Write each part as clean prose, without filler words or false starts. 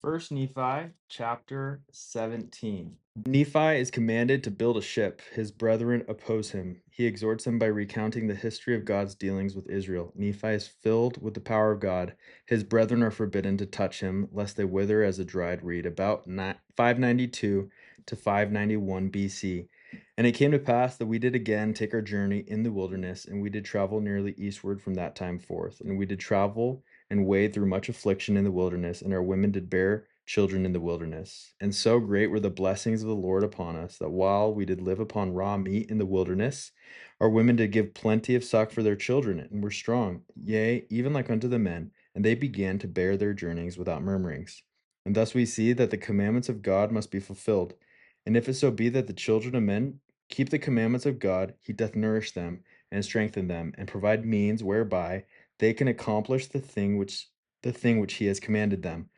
First Nephi chapter 17. Nephi is commanded to build a ship. His brethren oppose him. He exhorts them by recounting the history of God's dealings with Israel. Nephi is filled with the power of God. His brethren are forbidden to touch him, lest they wither as a dried reed. About 592 to 591 BC. And it came to pass that we did again take our journey in the wilderness, and we did travel nearly eastward from that time forth. And we did travel and wade through much affliction in the wilderness, and our women did bear children in the wilderness. And so great were the blessings of the Lord upon us, that while we did live upon raw meat in the wilderness, our women did give plenty of suck for their children, and were strong, yea, even like unto the men, and they began to bear their journeys without murmurings. And thus we see that the commandments of God must be fulfilled. And if it so be that the children of men keep the commandments of God, he doth nourish them, and strengthen them, and provide means whereby they can accomplish the thing which he has commanded them.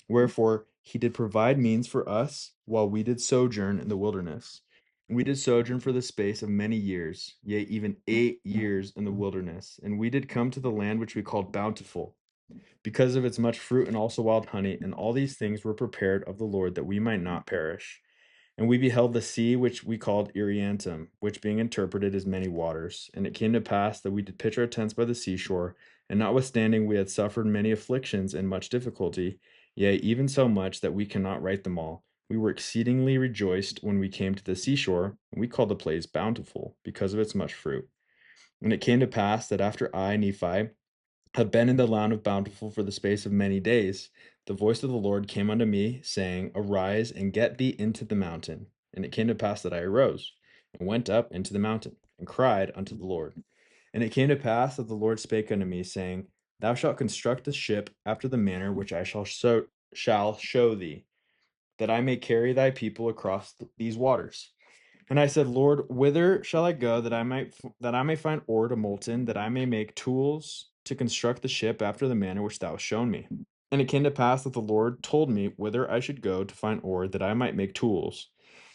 Wherefore he did provide means for us while we did sojourn in the wilderness. We did sojourn for the space of many years, yea, even 8 years in the wilderness. And we did come to the land which we called Bountiful, because of its much fruit and also wild honey. And all these things were prepared of the Lord, that we might not perish. And we beheld the sea which we called Iriantum, which being interpreted is many waters. And it came to pass that we did pitch our tents by the seashore, and notwithstanding we had suffered many afflictions and much difficulty, yea, even so much that we cannot write them all, we were exceedingly rejoiced when we came to the seashore, and we called the place Bountiful, because of its much fruit. And it came to pass that after I, Nephi, had been in the land of Bountiful for the space of many days, the voice of the Lord came unto me, saying, Arise and get thee into the mountain. And it came to pass that I arose, and went up into the mountain, and cried unto the Lord. And it came to pass that the Lord spake unto me, saying, Thou shalt construct the ship after the manner which I shall show thee, that I may carry thy people across these waters. And I said, Lord, whither shall I go that I may find ore to molten, that I may make tools to construct the ship after the manner which thou hast shown me? And it came to pass that the Lord told me whither I should go to find ore, that I might make tools.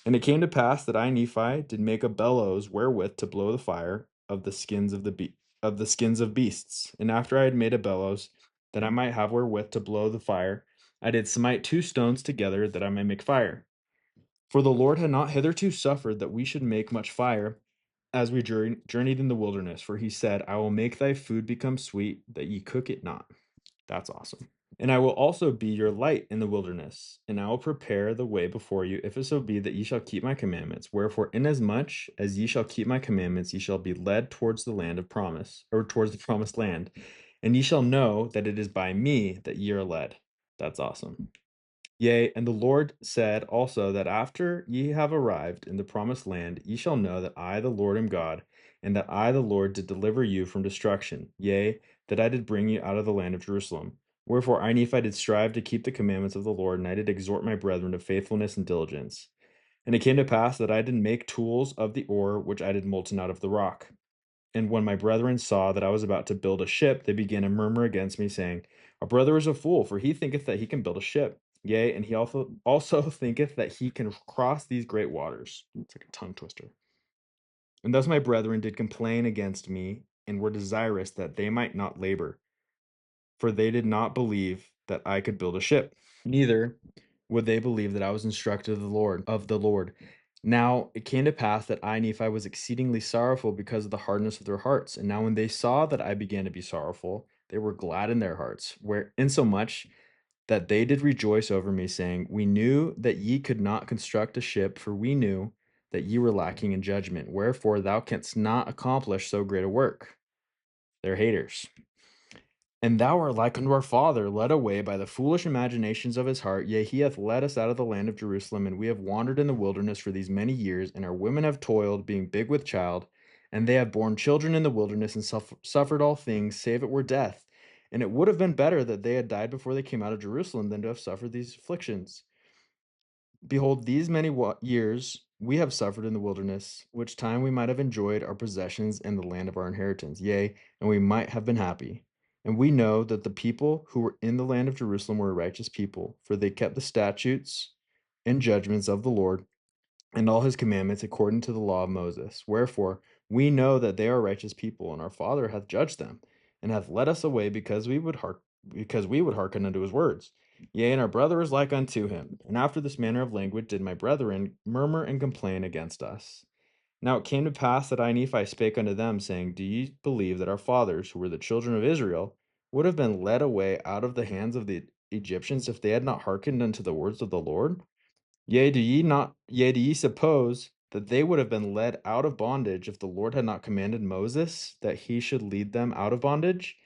And it came to pass that I, Nephi, did make a bellows wherewith to blow the fire of the skins of beasts. And after I had made a bellows, that I might have wherewith to blow the fire, I did smite two stones together, that I might make fire. For the Lord had not hitherto suffered that we should make much fire as we journeyed in the wilderness. For he said, I will make thy food become sweet, that ye cook it not. That's awesome. And I will also be your light in the wilderness, and I will prepare the way before you, if it so be that ye shall keep my commandments. Wherefore, inasmuch as ye shall keep my commandments, ye shall be led towards the land of promise, or towards the promised land, and ye shall know that it is by me that ye are led. That's awesome. Yea, and the Lord said also that after ye have arrived in the promised land, ye shall know that I, the Lord, am God, and that I, the Lord, did deliver you from destruction, yea, that I did bring you out of the land of Jerusalem. Wherefore I, Nephi, did strive to keep the commandments of the Lord, and I did exhort my brethren to faithfulness and diligence. And it came to pass that I did make tools of the ore which I did molten out of the rock. And when my brethren saw that I was about to build a ship, they began to murmur against me, saying, Our brother is a fool, for he thinketh that he can build a ship. Yea, and he also thinketh that he can cross these great waters. It's like a tongue twister. And thus my brethren did complain against me, and were desirous that they might not labor, for they did not believe that I could build a ship. Neither would they believe that I was instructed of the Lord. Now it came to pass that I, Nephi, was exceedingly sorrowful because of the hardness of their hearts. And now when they saw that I began to be sorrowful, they were glad in their hearts, where insomuch that they did rejoice over me, saying, We knew that ye could not construct a ship, for we knew that ye were lacking in judgment. Wherefore thou canst not accomplish so great a work. They're haters. And thou art like unto our father, led away by the foolish imaginations of his heart. Yea, he hath led us out of the land of Jerusalem, and we have wandered in the wilderness for these many years, and our women have toiled, being big with child, and they have borne children in the wilderness, and suffered all things, save it were death. And it would have been better that they had died before they came out of Jerusalem than to have suffered these afflictions. Behold, these many years we have suffered in the wilderness, which time we might have enjoyed our possessions in the land of our inheritance, yea, and we might have been happy. And we know that the people who were in the land of Jerusalem were a righteous people, for they kept the statutes and judgments of the Lord and all his commandments according to the law of Moses. Wherefore, we know that they are righteous people, and our Father hath judged them, and hath led us away because we would hearken unto his words. Yea, and our brother is like unto him. And after this manner of language did my brethren murmur and complain against us. Now it came to pass that I, Nephi, spake unto them, saying, Do ye believe that our fathers, who were the children of Israel, would have been led away out of the hands of the Egyptians if they had not hearkened unto the words of the Lord? Yea, do ye suppose that they would have been led out of bondage if the Lord had not commanded Moses that he should lead them out of bondage?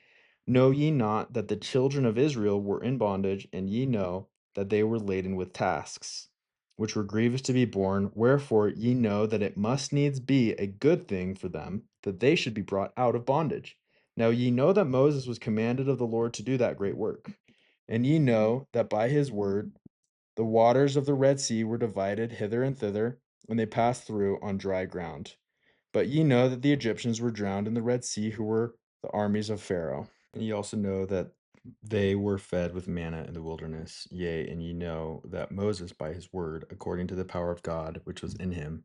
Know ye not that the children of Israel were in bondage, and ye know that they were laden with tasks, which were grievous to be borne? Wherefore ye know that it must needs be a good thing for them that they should be brought out of bondage. Now ye know that Moses was commanded of the Lord to do that great work. And ye know that by his word the waters of the Red Sea were divided hither and thither, and they passed through on dry ground. But ye know that the Egyptians were drowned in the Red Sea, who were the armies of Pharaoh. And ye also know that they were fed with manna in the wilderness. Yea, and ye know that Moses, by his word, according to the power of God which was in him,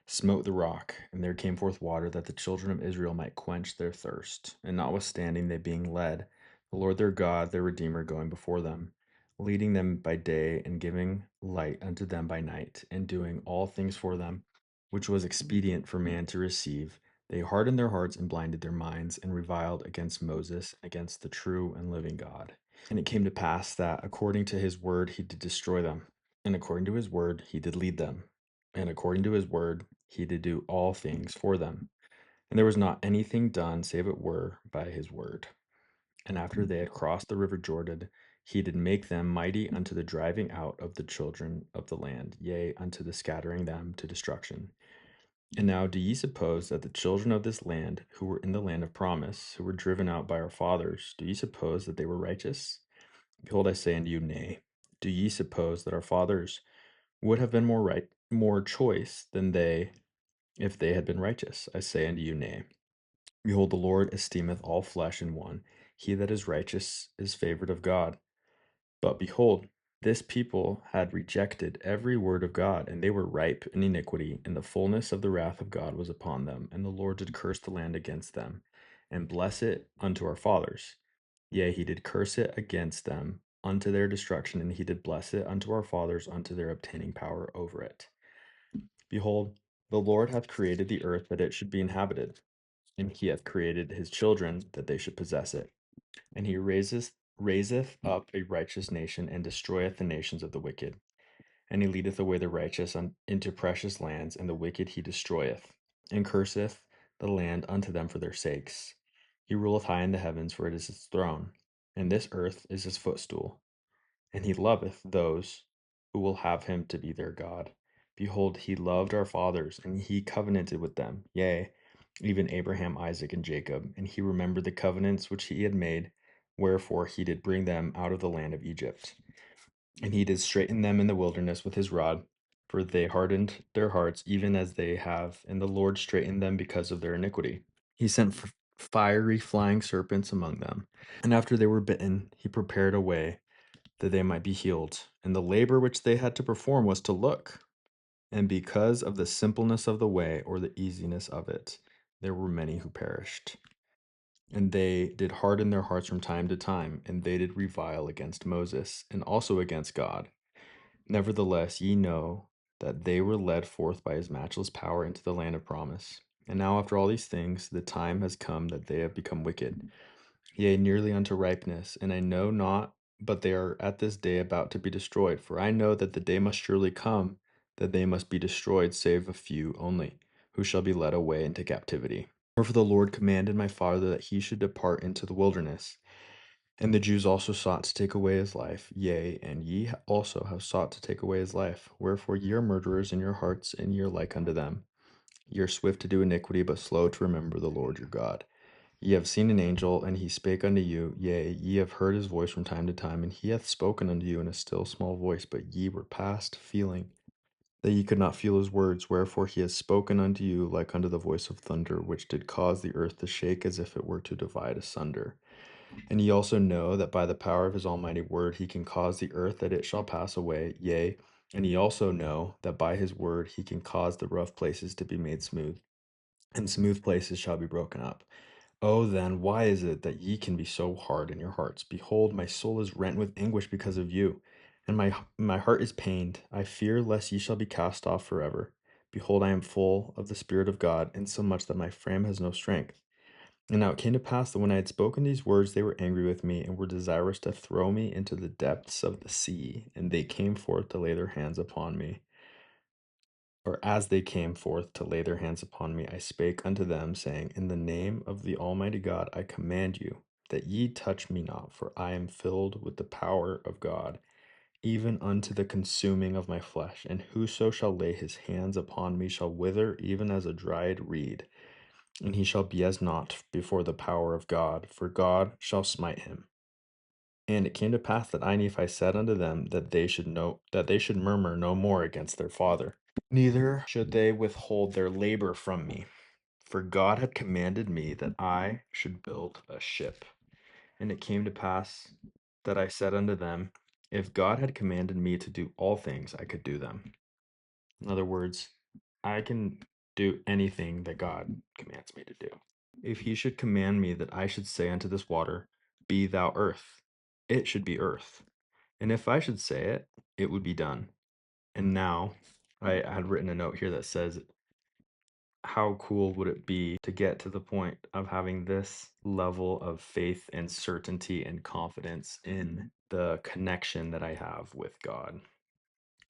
smote the rock, and there came forth water, that the children of Israel might quench their thirst. And notwithstanding they being led, the Lord their God, their Redeemer, going before them, leading them by day, and giving light unto them by night, and doing all things for them, which was expedient for man to receive, they hardened their hearts and blinded their minds, and reviled against Moses, against the true and living God. And it came to pass that according to his word he did destroy them, and according to his word he did lead them, and according to his word he did do all things for them. And there was not anything done save it were by his word. And after they had crossed the river Jordan, he did make them mighty unto the driving out of the children of the land, yea, unto the scattering them to destruction. And now do ye suppose that the children of this land, who were in the land of promise, who were driven out by our fathers, do ye suppose that they were righteous? Behold, I say unto you, Nay. Do ye suppose that our fathers would have been more choice than they, if they had been righteous? I say unto you, Nay. Behold, the Lord esteemeth all flesh in one. He that is righteous is favored of God. But behold, this people had rejected every word of God, and they were ripe in iniquity, and the fullness of the wrath of God was upon them. And the Lord did curse the land against them, and bless it unto our fathers. Yea, he did curse it against them unto their destruction, and he did bless it unto our fathers unto their obtaining power over it. Behold, the Lord hath created the earth that it should be inhabited, and he hath created his children that they should possess it. And he raiseth up a righteous nation, and destroyeth the nations of the wicked. And he leadeth away the righteous into precious lands, and the wicked he destroyeth, and curseth the land unto them for their sakes. He ruleth high in the heavens, for it is his throne, and this earth is his footstool. And he loveth those who will have him to be their God. Behold, he loved our fathers, and he covenanted with them, yea, even Abraham, Isaac, and Jacob. And he remembered the covenants which he had made, wherefore he did bring them out of the land of Egypt. And he did straighten them in the wilderness with his rod, for they hardened their hearts, even as they have, and the Lord straightened them because of their iniquity. He sent fiery flying serpents among them, and after they were bitten, he prepared a way that they might be healed. And the labor which they had to perform was to look. And because of the simpleness of the way, or the easiness of it, there were many who perished. And they did harden their hearts from time to time, and they did revile against Moses, and also against God. Nevertheless, ye know that they were led forth by his matchless power into the land of promise. And now, after all these things, the time has come that they have become wicked, yea, nearly unto ripeness. And I know not, but they are at this day about to be destroyed. For I know that the day must surely come that they must be destroyed, save a few only, who shall be led away into captivity. Wherefore the Lord commanded my father that he should depart into the wilderness. And the Jews also sought to take away his life. Yea, and ye also have sought to take away his life. Wherefore ye are murderers in your hearts, and ye are like unto them. Ye are swift to do iniquity, but slow to remember the Lord your God. Ye have seen an angel, and he spake unto you. Yea, ye have heard his voice from time to time, and he hath spoken unto you in a still small voice, but ye were past feeling, that ye could not feel his words. Wherefore he has spoken unto you like unto the voice of thunder, which did cause the earth to shake as if it were to divide asunder. And ye also know that by the power of his almighty word he can cause the earth that it shall pass away. Yea, and ye also know that by his word he can cause the rough places to be made smooth, and smooth places shall be broken up. Oh, then, why is it that ye can be so hard in your hearts? Behold, my soul is rent with anguish because of you, and my heart is pained. I fear lest ye shall be cast off forever. Behold, I am full of the Spirit of God, insomuch that my frame has no strength. And now it came to pass that when I had spoken these words, they were angry with me, and were desirous to throw me into the depths of the sea. And they came forth to lay their hands upon me. Or as they came forth to lay their hands upon me, I spake unto them, saying, In the name of the Almighty God, I command you that ye touch me not, for I am filled with the power of God, even unto the consuming of my flesh. And whoso shall lay his hands upon me shall wither even as a dried reed, and he shall be as naught before the power of God, for God shall smite him. And it came to pass that I, Nephi, said unto them that they should murmur no more against their father, neither should they withhold their labor from me. For God had commanded me that I should build a ship. And it came to pass that I said unto them, If God had commanded me to do all things, I could do them. In other words, I can do anything that God commands me to do. If he should command me that I should say unto this water, Be thou earth, it should be earth. And if I should say it, it would be done. And now I had written a note here that says, how cool would it be to get to the point of having this level of faith and certainty and confidence in the connection that I have with God?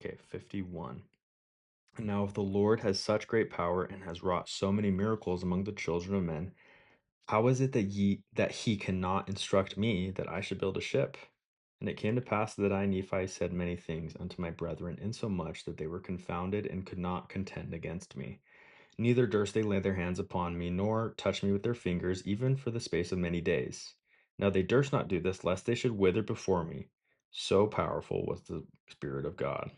Okay, 51. And now, if the Lord has such great power and has wrought so many miracles among the children of men, how is it that he cannot instruct me that I should build a ship? And it came to pass that I, Nephi, said many things unto my brethren, insomuch that they were confounded and could not contend against me. Neither durst they lay their hands upon me, nor touch me with their fingers, even for the space of many days. Now they durst not do this, lest they should wither before me. So powerful was the Spirit of God.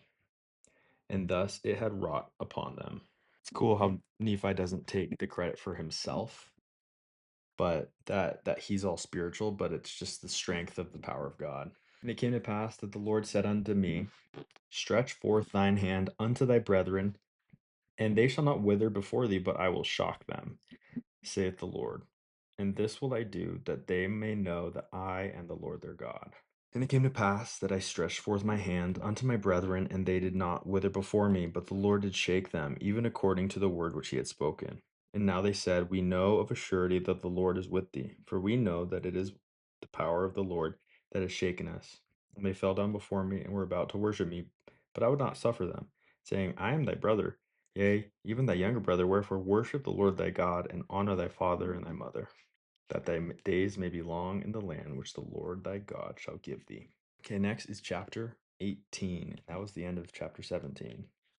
And thus it had wrought upon them. It's cool how Nephi doesn't take the credit for himself, but that he's all spiritual, but it's just the strength of the power of God. And it came to pass that the Lord said unto me, Stretch forth thine hand unto thy brethren, and they shall not wither before thee, but I will shock them, saith the Lord. And this will I do, that they may know that I am the Lord their God. And it came to pass that I stretched forth my hand unto my brethren, and they did not wither before me, but the Lord did shake them, even according to the word which he had spoken. And now they said, We know of a surety that the Lord is with thee, for we know that it is the power of the Lord that has shaken us. And they fell down before me, and were about to worship me, but I would not suffer them, saying, I am thy brother, yea, even thy younger brother, wherefore worship the Lord thy God, and honor thy father and thy mother, that thy days may be long in the land which the Lord thy God shall give thee. Okay, next is chapter 18. That was the end of chapter 17.